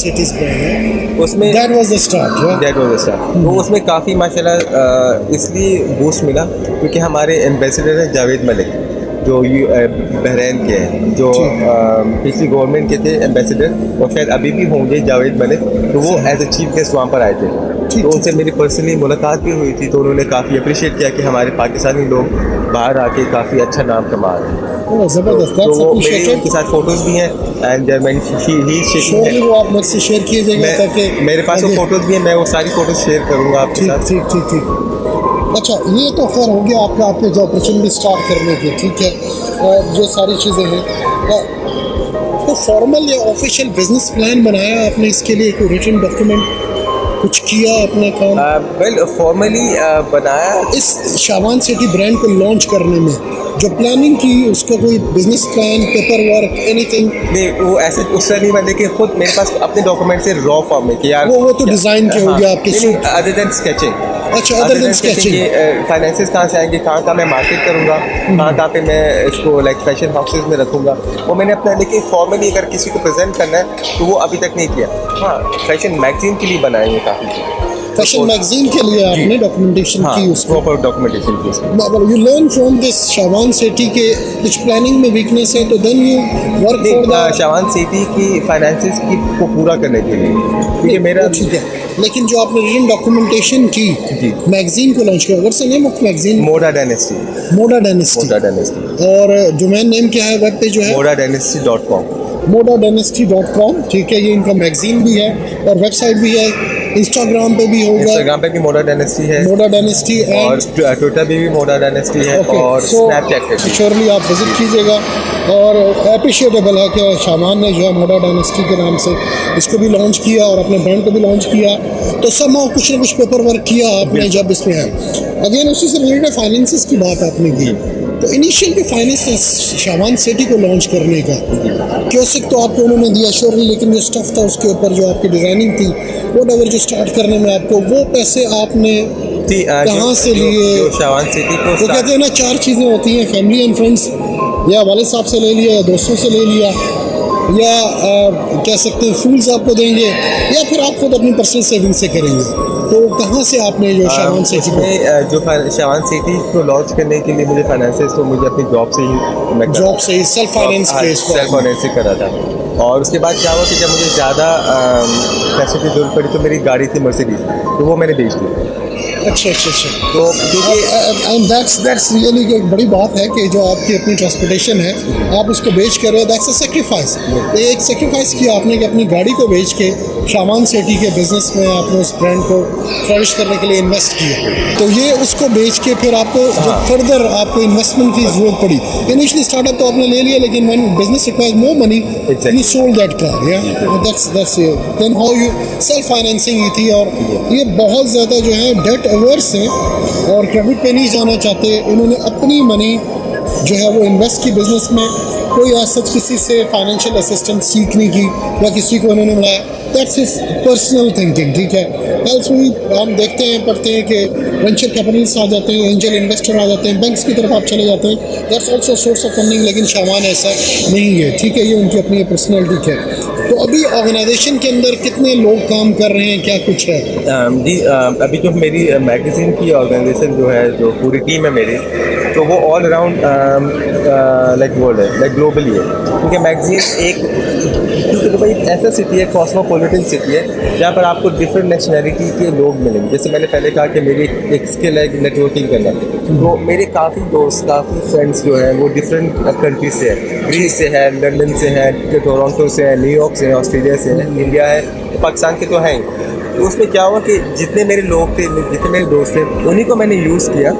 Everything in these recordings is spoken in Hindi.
सिटीज ब्रांड है, उसमें that was the start. That was the start. तो उसमें काफ़ी माशाल्लाह इसलिए बूस्ट मिला क्योंकि हमारे एम्बेसडर हैं जावेद मलिक, जो बहरीन के हैं, जो पिछली गवर्नमेंट के थे एम्बेसडर, और शायद अभी भी होंगे जावेद मलिक। तो वो एज ए चीफ गेस्ट वहाँ पर आए थे। तो उनसे मेरी पर्सनली मुलाकात भी हुई थी, तो उन्होंने काफ़ी अप्रिशिएट किया कि हमारे पाकिस्तानी लोग बाहर आके काफ़ी अच्छा नाम कमा रहे हैं। ज़बरदस्त, तो दैट्स वो मेरे अप्रिशिएटेड। उनके साथ फोटोज़ भी हैं एंड श्योरली वो आप मुझसे शेयर कीजिएगा ताकि मेरे पास वो फोटोज़ भी हैं, मैं वो सारी फोटोज़ शेयर करूँगा आपके ठीक साथ। ठीक ठीक ठीक। अच्छा, ये तो खैर हो गया आपका, आपके जो अपॉर्चुनिटी स्टार्ट करने की, ठीक है, जो सारी चीज़ें हैं। तो फॉर्मल या ऑफिशियल बिजनेस प्लान बनाया आपने इसके लिए, कोई रिटन डॉक्यूमेंट कुछ किया अपना काम? वेल फॉर्मली बनाया। इस शाबान सिटी ब्रांड को लॉन्च करने में जो प्लानिंग की, उसका कोई business plan, paper work, anything? नहीं, वो ऐसे उससे नहीं बना, लेकिन खुद मेरे पास अपने डॉक्यूमेंट से रॉ फॉर्म में कि यार वो तो डिज़ाइन के हो गया आपके सूट। Other than sketching. अच्छा, अदर देन स्केचिंग, फाइनेंसेस कहाँ से आएंगे, कहाँ मैं मार्केट करूँगा, कहाँ पे मैं इसको लाइक फैशन हाउसेज में रखूँगा, वो मैंने अपना। लेकिन फॉर्मली अगर किसी को प्रेजेंट करना है तो वो अभी तक नहीं किया। हाँ, फैशन मैगजीन के लिए बनाए हैं काफ़ी। फैशन मैगजीन के लिए आपने डॉक्यूमेंटेशन की, उसको प्रॉपर डॉक्यूमेंटेशन की उसकी। You learn from this Shaban city के कुछ प्लानिंग में वीकनेस है, तो then you work for the Shaban city की फाइनेंसेस की को पूरा करने के लिए, क्योंकि मेरा ठीक है। लेकिन जो आपने रिटन डॉक्यूमेंटेशन की मैगजीन को लॉन्च किया, what's the name of magazine? Moda dynasty. Moda dynasty. और डोमेन नेम क्या है वेब पे जो है? modadynasty.com। modadynasty.com, ठीक है, ये इनका मैगजीन भी है और वेबसाइट भी है, इंस्टाग्राम पे भी होगा, इंस्टाग्राम पे भी मोडा डायनेस्टी है, मोडा डायनेस्टी, और ट्विटर पे भी मोडा डायनेस्टी है, और स्नैपचैट पे भी। श्योरली आप विजिट कीजिएगा। और अप्रिशिएटेबल है कि शाबान ने जो है मोडा डायनेस्टी के नाम से इसको भी लॉन्च किया और अपने ब्रांड को भी लॉन्च किया। तो समहाउ कुछ ना कुछ पेपर वर्क किया आपने जब इसमें है। अगेन उसी से रिलेटेड फाइनेंसेस की बात आपने की, तो इनिशियल के फाइनेंस शाबान सिटी को लॉन्च करने का क्योसिक तो आपको उन्होंने दिया श्योरली, लेकिन जो स्टफ था उसके ऊपर जो आपकी डिज़ाइनिंग थी, व्हाटएवर जो स्टार्ट करने में आपको वो पैसे आपने कहाँ से लिए? शाबान सिटी को वो कहते हैं ना, चार चीज़ें होती हैं, फैमिली एंड फ्रेंड्स, या वाले साहब से ले लिया, या दोस्तों से ले लिया, या कह सकते हैं फूल्स आपको देंगे, या फिर आप खुद अपनी पर्सनल सेविंग से करेंगे। तो कहाँ से आपने जो शाबान सिटी में जो शाबान सिटी को लॉन्च करने के लिए मुझे फाइनेंसेस तो मुझे अपनी जॉब से ही सेल्फ फाइनेंस से करा था। और उसके बाद क्या हुआ कि जब मुझे ज़्यादा पैसे की जरूरत पड़ी तो मेरी गाड़ी थी मर्सिडीज, तो वो मैंने बेच दी। अच्छा। तो क्योंकि एंड दैट्स रियली एक बड़ी बात है कि जो आपकी अपनी ट्रांसपोर्टेशन है आप उसको बेच कर रहे हो, दैट्स अ सेक्रीफाइस। एक सेक्रीफाइस किया आपने कि अपनी गाड़ी को बेच के शाबान सिटी के बिजनेस में आपने उस ब्रांड को फ्लरिश करने के लिए इन्वेस्ट किया। तो ये उसको बेच के फिर आपको जो फर्दर आपको इन्वेस्टमेंट की ज़रूरत पड़ी, इनिशियली स्टार्टअप तो आपने ले लिया, लेकिन when business requires more money you sold that car, या that's then how you self financing ही थी। और ये बहुत ज़्यादा जो है डेट अवर्स हैं और क्रेडिट पे नहीं जाना चाहते, उन्होंने अपनी मनी जो है वो इन्वेस्ट की बिजनेस में, कोई आज सच किसी से फाइनेंशियल असिस्टेंस सीख नहीं की या किसी को उन्होंने बुलाया, दैट्स हिज पर्सनल थिंकिंग, ठीक है। एल्स हम देखते हैं, पढ़ते हैं कि वेंचर कैपिटलिस्ट आ जाते हैं, एंजल इन्वेस्टर आ जाते हैं, बैंक्स की तरफ आप चले जाते हैं, that's also source of funding, लेकिन शाबान ऐसा नहीं है, ठीक है, ये उनकी अपनी पर्सनैलिटी है। तो अभी ऑर्गेनाइजेशन के अंदर कितने लोग काम कर रहे हैं, क्या कुछ है? जी, अभी जो मेरी मैगजीन की ऑर्गेनाइजेशन जो है, जो पूरी टीम है मेरी, तो वो ऑल अराउंड लाइक वर्ल्ड है, लाइक ग्लोबली है। क्योंकि मैगजीन क्योंकि दुबई एक ऐसा सिटी है, कॉस्मोपॉलिटन सिटी है, जहाँ पर आपको डिफरेंट नेशनैलिटी के लोग मिलेंगे। जैसे मैंने पहले कहा कि मेरी एक स्किल है नेटवर्किंग करना, तो मेरे काफ़ी दोस्त, काफ़ी फ्रेंड्स जो हैं वो डिफरेंट कंट्रीज से हैं, ग्रीस से है, लंदन से है, टोरंटो से है, न्यूयॉर्क से है, ऑस्ट्रेलिया से है, इंडिया है, तो पाकिस्तान के तो हैं ही। तो उसमें क्या हुआ कि जितने मेरे लोग थे, जितने मेरे दोस्त थे, उन्हीं को मैंने यूज़ किया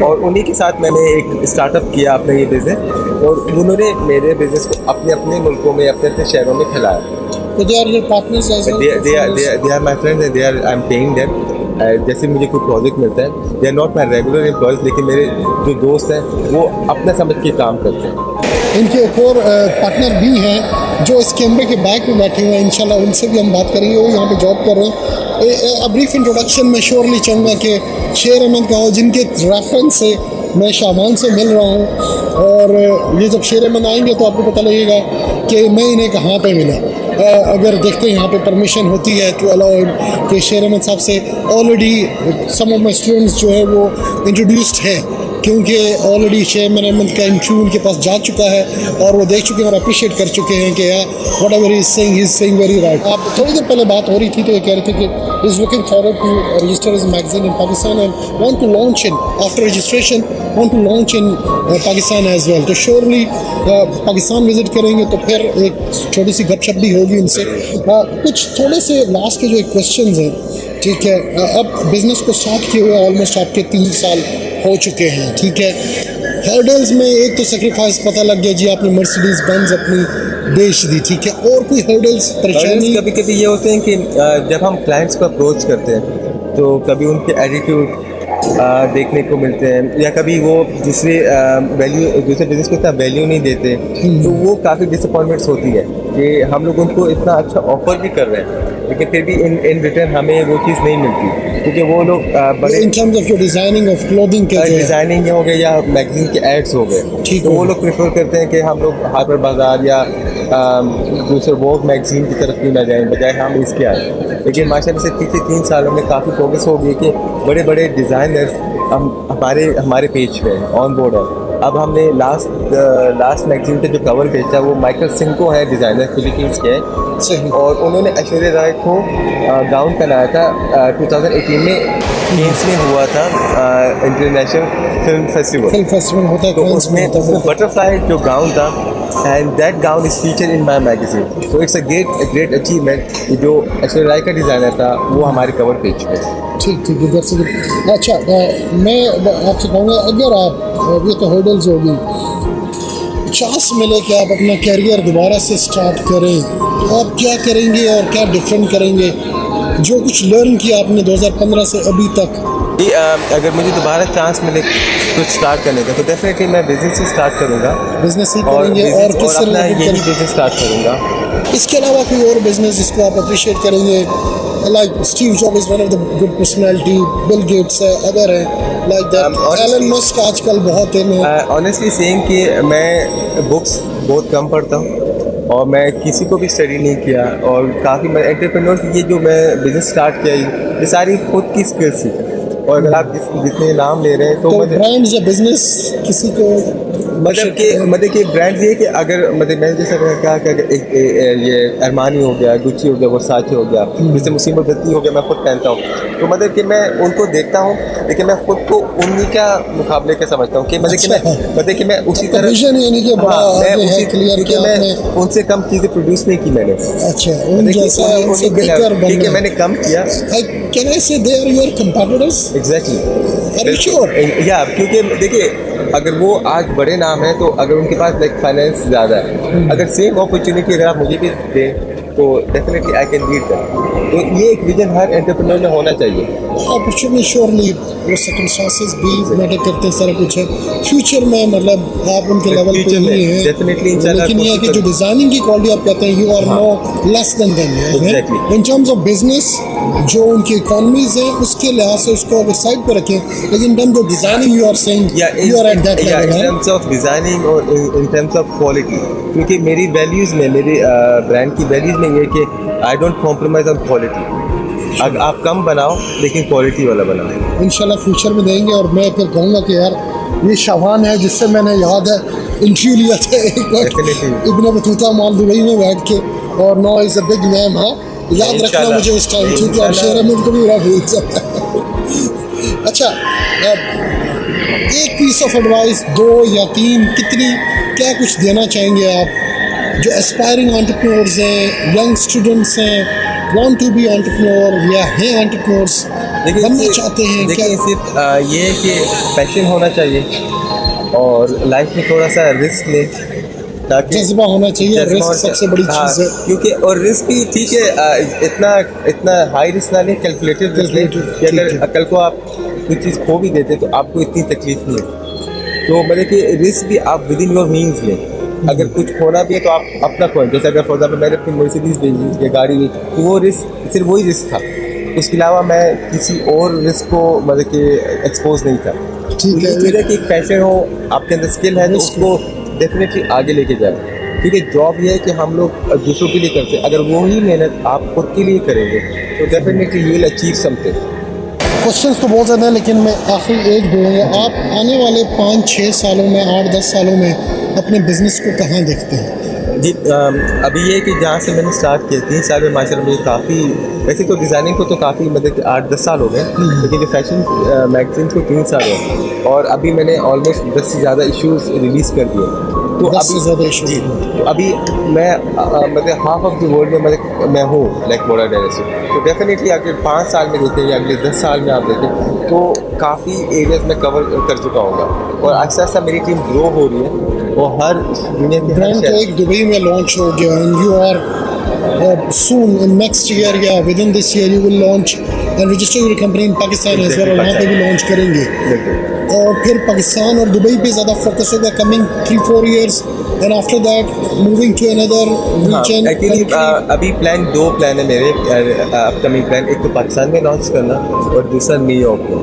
और उन्हीं के साथ मैंने एक स्टार्टअप किया अपना ये बिज़नेस, और उन्होंने मेरे बिज़नेस को अपने अपने मुल्कों में, अपने अपने शहरों में फैलाया। तो they are your partners as well? They are my friends and I am paying them. जैसे मुझे कोई प्रोजेक्ट मिलता है, they are not my regular employees, लेकिन मेरे जो दोस्त हैं वो अपना समझ के काम करते हैं। इनके एक और पार्टनर भी हैं जो इस कैमरे के बैक में बैठे हुए हैं, इंशाल्लाह उनसे भी हम बात करेंगे, वो यहाँ पे जॉब कर रहे हैं। ब्रीफ इंट्रोडक्शन में श्योरली चाहूँगा कि शेर अहमद का हो, जिनके रेफरेंस से मैं शाबान से मिल रहा हूँ, और ये जब शेर अहमद आएंगे तो आपको पता लगेगा कि मैं इन्हें कहाँ पे मिला। अगर देखते हैं यहाँ पे परमिशन होती है टू अलाउ कि शेर अहमद साहब से already some of my students जो है वो इंट्रोड्यूस्ड है, क्योंकि ऑलरेडी शेर अहमद का इंटरव्यू उनके पास जा चुका है और वो देख चुके हैं और अप्रिशिएट कर चुके हैं कि यार what ever is saying very right. आप थोड़ी देर पहले बात हो रही थी तो ये कह रहे थे कि is looking forward to register his magazine in Pakistan and want to launch in after registration want to launch in Pakistan as well. तो श्योरली पाकिस्तान विजिट करेंगे तो फिर एक छोटी सी गपशप भी होगी उनसे। कुछ थोड़े से लास्ट के जो क्वेश्चंस हैं, ठीक है, अब बिज़नेस को स्टार्ट किए हुए ऑलमोस्ट आपके 3 साल हो चुके हैं, ठीक है। हर्डल्स में एक तो सेक्रीफाइस पता लग गया जी, आपने मर्सिडीज बेंज अपनी बेच दी, ठीक है, और कोई हर्डल्स परेशानी? कभी कभी ये होते हैं कि जब हम क्लाइंट्स को अप्रोच करते हैं तो कभी उनके एटीट्यूड देखने को मिलते हैं या कभी वो दूसरे बिजनेस को इतना वैल्यू नहीं देते, तो वो काफ़ी डिसअपॉइंटमेंट्स होती है कि हम लोग उनको इतना अच्छा ऑफर भी कर रहे हैं लेकिन फिर भी इन रिटर्न हमें वो चीज़ नहीं मिलती, क्योंकि वो लोग बड़े इन terms of your designing of clothing के डिज़ाइनिंग हो गए या मैगजीन के एड्स हो गए, ठीक तो है। वो लोग प्रेफर करते हैं कि हम लोग हाइपर बाजार या दूसरे वोग मैगजीन की तरफ क्यों ना जाएं, बजाय हम इसके आए। लेकिन माशाल्लाह से पिछले 3 सालों में काफ़ी प्रोग्रेस हो गई कि बड़े बड़े डिज़ाइनर्स हमारे पेज पे ऑन बोर्ड है। अब हमने लास्ट मैगजीन पे जो कवर बेचा वो माइकल सिंको है, डिज़ाइनर फिलीपींस के हैं, सही। और उन्होंने ऐश्वर्या राय को गाउन पहनाया था 2018 में केन्स में हुआ था इंटरनेशनल फिल्म फेस्टिवल होता है तो उसमें बटरफ्लाई जो गाउन था and that gown is feature in my magazine, so it's a great achievement. जो ऐश्वर्या राय का डिज़ाइनर था वो हमारे कवर पेज पे। ठीक ठीक है, दैट्स गुड। अच्छा, मैं आपसे कहूँगा अगर आप ये तो हर्डल्स होगी, चांस मिले कि आप अपना कैरियर दोबारा से स्टार्ट करें तो आप क्या करेंगे और क्या डिफरेंट करेंगे जो कुछ लर्न किया आपने 2015 से अभी तक? अगर मुझे दोबारा चांस मिले कुछ स्टार्ट करने का तो डेफिनेटली मैं बिजनेस से स्टार्ट करूँगा। बिजनेस ही करेंगे और किस अपना यही बिजनेस स्टार्ट करूँगा। इसके अलावा कोई और बिजनेस जिसको आप अप्रिशिएट करेंगे? Like Steve job is one of the good personality, Bill Gates है, अदर है लाइक दैट, एलन मस्क आजकल बहुत है। ऑनेस्टली सेइंग कि मैं बुक्स बहुत कम पढ़ता हूँ और मैं किसी को भी स्टडी नहीं किया, और काफ़ी मैं एंटरप्रेन्योर्स ये जो मैं बिज़नेस स्टार्ट किया ये सारी खुद की स्किल्स थी। और अगर आप जितने नाम ले रहे हैं तो ब्रांड्स या बिजनेस किसी को मतलब कि ब्रांड्स ये कि अगर मतलब मैंने जैसे कहा कि ये अरमानी हो गया, गुच्ची हो गया, वर्साचे हो गया, जैसे मुसीबत बत्ती हो गया, मैं खुद पहनता हूँ, तो मतलब कि मैं उनको देखता हूँ लेकिन मैं खुद को उन्हीं का मुकाबले के समझता हूँ कि मतलब कि मैं उसी तरह मैं उनसे कम चीज़ें प्रोड्यूस नहीं की मैंने। अच्छा, ठीक है, मैंने कम किया। Can I say they are your competitors? Exactly. Are you sure? या क्योंकि देखिए अगर वो आज बड़े नाम है तो अगर उनके पास लाइक फाइनेंस ज़्यादा है, अगर सेम अपॉर्चुनिटी अगर आप मुझे भी दें तो definitely I can lead that. तो ये एक विजन हर एंटरप्रेन्योर में होना चाहिए। अपॉर्चुनिटी श्योरली वो सर्कमस्टेंसेस भी मैटर करते हैं, सारा कुछ है। फ्यूचर में मतलब आप उनके लेवल पे ही हैं डेफिनेटली, लेकिन ये है कि जो डिज़ाइनिंग की क्वालिटी आप कहते हैं you are no less than them in terms of business. जो उनकी इकोनॉमीज हैं उसके लिहाज से उसको अगर साइड पर रखें, लेकिन in terms of designing you are saying you are at that level. In terms of designing और इन टर्म्स ऑफ क्वालिटी, क्योंकि मेरी वैल्यूज़ में, मेरी ब्रांड की वैल्यूज़ में ये कि I don't compromise on quality. आप कम बनाओ लेकिन क्वालिटी वाला बनाओ। इंशाल्लाह फ्यूचर में देंगे। और मैं फिर कहूँगा कि यार ये शाबान है जिससे मैंने याद है इंटरव्यू लिया था एक वक्त इब्न बतूता मॉल दुबई में बैठ के, और no is a big name. हाँ, याद रखना मुझे उस टाइम, ठीक है, और शेर अहमद को भी मेरा भूल जाता। अच्छा, एक पीस ऑफ एडवाइस 2 या 3 कितनी क्या कुछ देना चाहेंगे आप जो एस्पायरिंग एंटरप्रेन्योर्स हैं, यंग स्टूडेंट्स हैं, वांट टू बी एंटरप्रेन्योर या हैं एंटरप्रेन्योर्स बनना चाहते हैं? क्या सिर्फ ये है कि पैशन होना चाहिए और लाइफ में थोड़ा सा रिस्क ले, ताकि जज्बा होना चाहिए। रिस्क सबसे बड़ी चीज़ है, क्योंकि और रिस्क भी ठीक है, इतना हाई रिस्क ना ले, कैलकुलेटेड रिस्क ले कि अगर कल को आप कोई चीज़ खो भी देते तो आपको इतनी तकलीफ नहीं है। तो मतलब कि रिस्क भी आप विद इन योर मीन्स लें। अगर कुछ खोना भी है तो आप अपना खोएं। जैसे अगर फॉर एग्जाम्पल मैंने अपनी मर्सिडीज़ बेची या गाड़ी बेची तो वो रिस्क सिर्फ वही रिस्क था, उसके अलावा मैं किसी और रिस्क को मतलब कि एक्सपोज नहीं था। ठीक है, कि एक पैशन हो, आपके अंदर स्किल है तो उसको डेफिनेटली आगे लेके जाए। क्योंकि जॉब ये है कि हम लोग दूसरों के लिए करते हैं, अगर वो ही मेहनत आप खुद के लिए करेंगे तो definitely you will achieve something. Questions तो बहुत ज़्यादा हैं, लेकिन मैं आखिरी एक दूँगा, आप आने वाले 5-6 सालों में, 8-10 सालों में अपने बिज़नेस को कहाँ देखते हैं? जी अभी ये है कि जहाँ से मैंने स्टार्ट किया 3 साल में माशाल्लाह मुझे काफ़ी, वैसे तो डिज़ाइनिंग को तो काफ़ी मतलब कि 8-10 साल हो गए, लेकिन जो फैशन मैगजीन को 3 साल हो गए और अभी मैंने ऑलमोस्ट 10 से ज़्यादा इश्यूज़ रिलीज़ कर दिए। तो 10 से ज़्यादा जी, इश्यूज। तो अभी मैं मतलब हाफ ऑफ द वर्ल्ड में मतलब मैं हूँ लाइक मोड़ा डायरेक्टर। तो डेफिनेटली अगर 5 साल में देखें या अगले 10 साल में आप देखें तो काफ़ी एरियाज में कवर कर चुका होगा और आहिस्ता आहिस्ता मेरी टीम ग्रो हो रही है और हर दुनिया के हर ब्रांड तो शहर। एक दुबई में लॉन्च हो गया, and you are soon in next year या within this year you will launch and register your company in Pakistan as well, और वहाँ पे भी लॉन्च करेंगे। बिल्कुल। और फिर पाकिस्तान और दुबई पे ज़्यादा फोकस होगा coming 3-4 years, and after that moving to another region. Actually अभी दो प्लान है मेरे अपकमिंग प्लान। एक तो पाकिस्तान में लॉन्च करना और दूसरा न्यूयॉर्क में,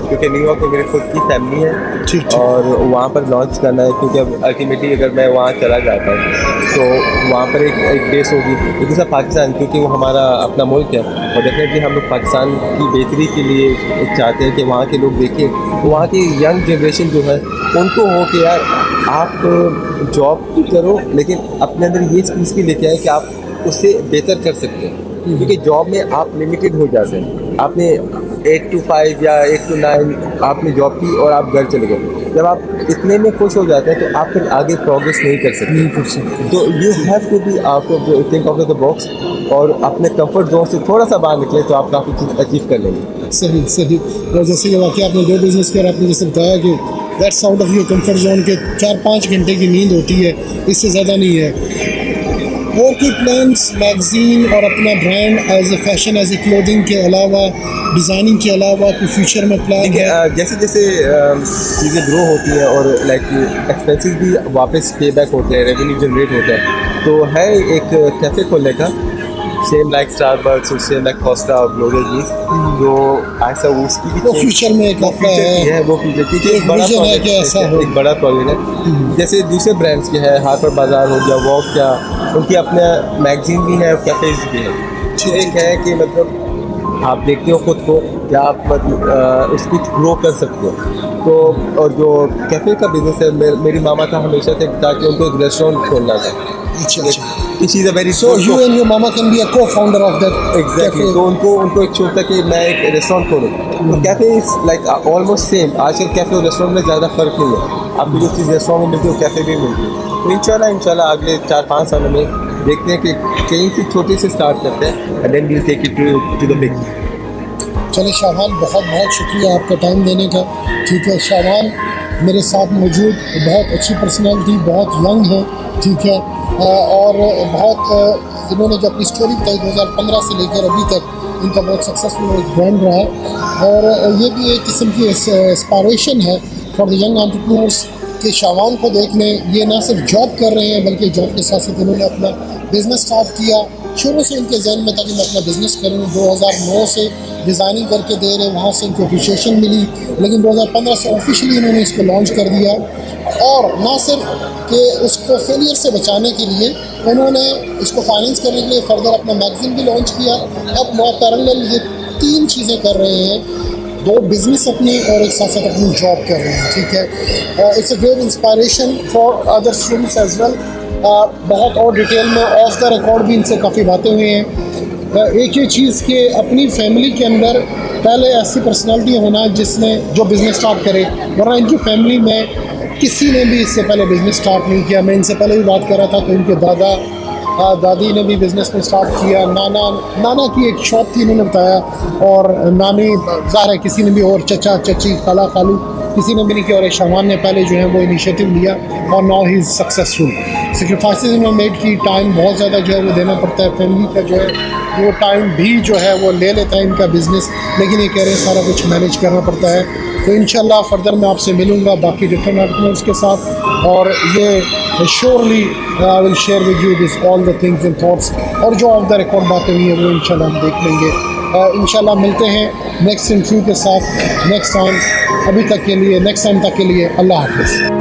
क्योंकि न्यूयॉर्क में मेरी खुद की फैमिली है ठीक। और वहाँ पर लॉन्च करना है, क्योंकि अब अल्टीमेटली अगर मैं वहाँ चला जाता हूँ तो वहाँ पर एक बेस होगी। तो दूसरा पाकिस्तान, क्योंकि वो हमारा अपना मुल्क है और डेफिनेटली हम लोग पाकिस्तान की बेहतरी के लिए चाहते हैं कि वहाँ के लोग देखें, वहाँ की यंग जनरेशन जो है उनको हो कि यार आप जॉब भी करो लेकिन अपने अंदर ये स्किल्स भी लेके आए कि आप उससे बेहतर कर सकते हैं। क्योंकि जॉब में आप लिमिटेड हो जाते हैं, आपने 8 to 5 या 8 to 9 आपने जॉब की और आप घर चले गए। जब आप इतने में खुश हो जाते हैं तो आप फिर आगे प्रोग्रेस नहीं कर सकते। तो you have to be out of the think of the box और अपने कंफर्ट जोन से थोड़ा सा बाहर निकले तो आप काफ़ी चीज़ अचीव कर लेंगे। सही सही। और जैसे कि वाकई आपने 2 बिजनेस किया, आपने जैसे बताया कि that's out of your comfort zone के 4-5 घंटे की नींद होती है, इससे ज़्यादा नहीं है। और कोई प्लान्स मैगजीन और अपना brand as a fashion as a clothing के अलावा, डिज़ाइनिंग के अलावा कोई फ्यूचर में प्लान है? जैसे जैसे चीज़ें ग्रो होती हैं और लाइक एक्सपेंसेस भी वापस पे बैक होते हैं, रेवेन्यू जनरेट होता है, तो है एक कैफ़े खोलने का, सेम लाइक स्टारबक्स और सेम लाइक कोस्टा और ग्लोरिया जीज, जो ऐसा उसकी भी वो फ्यूचर में एक आपका है, वो फ्यूचर क्योंकि एक बड़ा विजन है कि ऐसा हो। एक बड़ा प्रोजेक्ट है। जैसे दूसरे ब्रांड्स के हैं, हार्पर बाजार हो गया, वॉक क्या, उनकी अपने मैगजीन भी है और कैफ़ेज भी है। तो एक है कि मतलब आप देखते हो खुद को क्या आप मतलब उसको ग्रो कर सकते हो। तो और जो कैफ़े का बिजनेस है, मेरी मामा का हमेशा से था कि उनको एक रेस्टोरेंट खोलना था। अच्छा। चीज़ very So you and your mama can be a co-founder of that exactly. cafe. तो उनको एक शौक था कि मैं एक रेस्टोरेंट खोलूँ। तो cafe is like almost same. आजकल कैफ़े और रेस्टोरेंट में ज़्यादा फ़र्क नहीं है, आपको जो चीज़ रेस्टोरेंट में मिलती है वो कैफ़े भी मिलती है। तो इंशाल्लाह अगले 4-5 सालों में देखते हैं कि कहीं से छोटे से स्टार्ट करते हैं and then we will take it to the big. चले शाबान, बहुत बहुत शुक्रिया आपका टाइम देने का। ठीक है, शाबान मेरे साथ मौजूद, बहुत अच्छी पर्सनालिटी, बहुत यंग है, ठीक है, और बहुत इन्होंने जो अपनी स्टोरी बताई 2015 से लेकर अभी तक इनका बहुत सक्सेसफुल एक ब्रांड रहा है। और ये भी एक किस्म की इंस्पायरेशन है फॉर द यंग एंटरप्रेन्योर्स कि शाबान को देख लें, ये ना सिर्फ जॉब कर रहे हैं बल्कि जॉब के साथ साथ इन्होंने अपना बिज़नेस स्टार्ट किया। शुरू से इनके जहन में था कि मैं अपना बिज़नेस करूँ, 2009 से डिज़ाइनिंग करके दे रहे, वहाँ से इनको अप्रिशिएशन मिली, लेकिन 2015 से ऑफिशियली इन्होंने इसको लॉन्च कर दिया। और ना सिर्फ कि उसको फेलियर से बचाने के लिए उन्होंने इसको फाइनेंस करने के लिए फर्दर अपना मैगज़ीन भी लॉन्च किया। अब पैरेलल ये 3 चीज़ें कर रहे हैं, 2 बिज़नेस अपनी और एक साथ साथ अपनी जॉब कर रहे हैं, ठीक है। It's a great inspiration for other students as well. बहुत और डिटेल में ऑफ द रिकॉर्ड भी इनसे काफ़ी बातें हुई हैं। एक ये चीज़ कि अपनी फैमिली के अंदर पहले ऐसी पर्सनालिटी होना जिसने जो बिज़नेस स्टार्ट करे, वरना इनकी फैमिली में किसी ने भी इससे पहले बिज़नेस स्टार्ट नहीं किया। मैं इनसे पहले भी बात कर रहा था तो इनके दादी ने भी बिज़नेस में स्टार्ट किया, नाना की एक शॉप थी इन्होंने बताया, और नानी ज़ाहिर है किसी ने भी, और चचा चची खाला खालू किसी ने भी नहीं किया, और शामान ने पहले जो है वो इनिशिएटिव लिया और now he is successful. Sacrifices इन्होंने मेड की, टाइम बहुत ज़्यादा जो है वो देना पड़ता है, फैमिली का जो है वो टाइम भी जो है वो ले लेता है इनका बिज़नेस, लेकिन ये कह रहे हैं सारा कुछ मैनेज करना पड़ता है। तो इंशाल्लाह फर्दर मैं आपसे मिलूँगा बाकी डिफरेंट एंटरप्रेन्योर्स के साथ, और ये surely I will share with you this all the things and thoughts, और जो ऑफ द रिकॉर्ड बातें हुई हैं वो इंशाल्लाह हम देख लेंगे। इंशाल्लाह मिलते हैं नेक्स्ट इंटरव्यू के साथ नेक्स्ट टाइम। अभी तक के लिए नेक्स्ट टाइम तक के लिए अल्लाह हाफ़िज़।